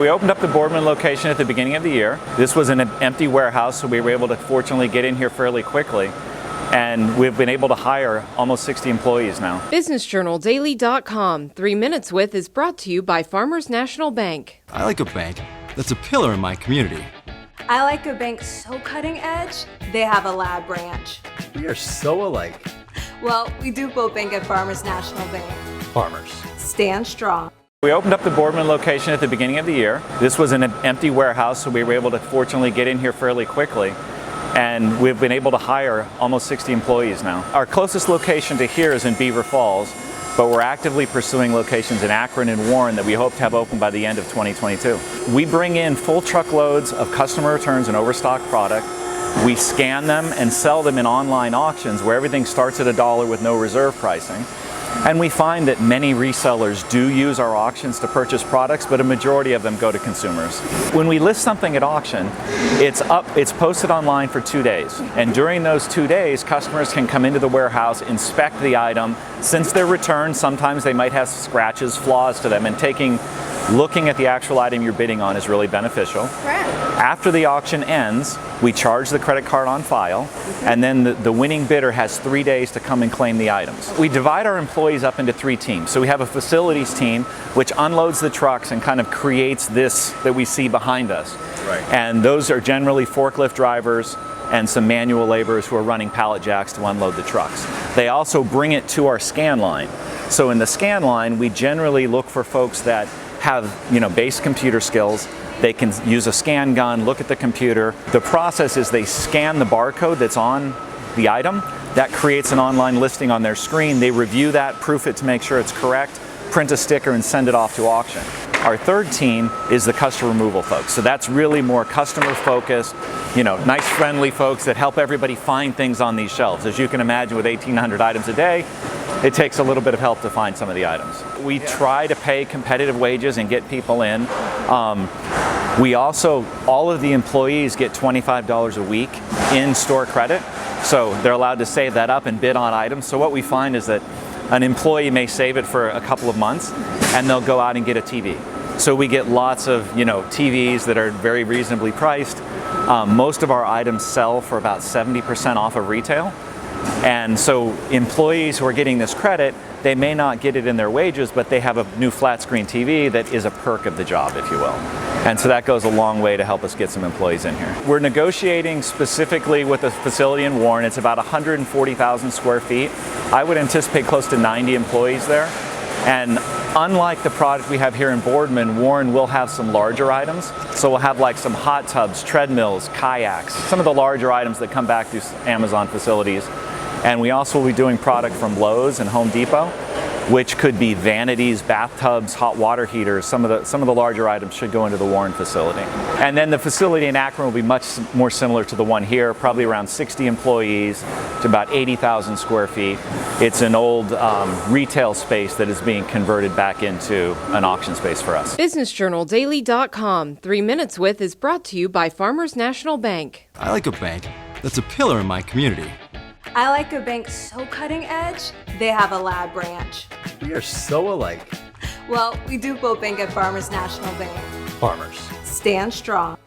We opened up the Boardman location at the beginning of the year. This was an empty warehouse, so we were able to fortunately get in here fairly quickly. And we've been able to hire almost 60 employees now. BusinessJournalDaily.com. 3 Minutes With is brought to you by Farmers National Bank. I like a bank that's a pillar in my community. I like a bank so cutting edge, they have a lab branch. We are so alike. Well, we do both bank at Farmers National Bank. Farmers. Stand strong. We opened up the Boardman location at the beginning of the year. This was an empty warehouse, so we were able to fortunately get in here fairly quickly. And we've been able to hire almost 60 employees now. Our closest location to here is in Beaver Falls, but we're actively pursuing locations in Akron and Warren that we hope to have open by the end of 2022. We bring in full truckloads of customer returns and overstock product. We scan them and sell them in online auctions where everything starts at $1 with no reserve pricing. And we find that many resellers do use our auctions to purchase products, but a majority of them go to consumers. When we list something at auction, it's posted online for 2 days. And during those 2 days, customers can come into the warehouse, inspect the item. Since they're returned, sometimes they might have scratches, flaws to them, and looking at the actual item you're bidding on is really beneficial. Right. After the auction ends, we charge the credit card on file, and then the winning bidder has 3 days to come and claim the items. We divide our employees up into 3 teams. So we have a facilities team, which unloads the trucks and kind of creates this that we see behind us. Right. And those are generally forklift drivers and some manual laborers who are running pallet jacks to unload the trucks. They also bring it to our scan line. So in the scan line, we generally look for folks that have, base computer skills. They can use a scan gun, look at the computer. The process is they scan the barcode that's on the item. That creates an online listing on their screen. They review that, proof it to make sure it's correct, print a sticker and send it off to auction. Our third team is the customer removal folks. So that's really more customer focused, nice friendly folks that help everybody find things on these shelves. As you can imagine, with 1,800 items a day, it takes a little bit of help to find some of the items. We try to pay competitive wages and get people in. All of the employees get $25 a week in store credit. So they're allowed to save that up and bid on items. So what we find is that an employee may save it for a couple of months and they'll go out and get a TV. So we get lots of TVs that are very reasonably priced. Most of our items sell for about 70% off of retail. And so employees who are getting this credit, they may not get it in their wages, but they have a new flat screen TV that is a perk of the job, if you will. And so that goes a long way to help us get some employees in here. We're negotiating specifically with a facility in Warren. It's about 140,000 square feet. I would anticipate close to 90 employees there. And unlike the product we have here in Boardman, Warren will have some larger items. So we'll have like some hot tubs, treadmills, kayaks, some of the larger items that come back through Amazon facilities. And we also will be doing product from Lowe's and Home Depot, which could be vanities, bathtubs, hot water heaters. Some of the larger items should go into the Warren facility. And then the facility in Akron will be much more similar to the one here, probably around 60 employees to about 80,000 square feet. It's an old retail space that is being converted back into an auction space for us. BusinessJournalDaily.com. 3 Minutes With is brought to you by Farmers National Bank. I like a bank that's a pillar in my community. I like a bank so cutting edge, they have a lab branch. We are so alike. Well, we do both bank at Farmers National Bank. Farmers. Stand strong.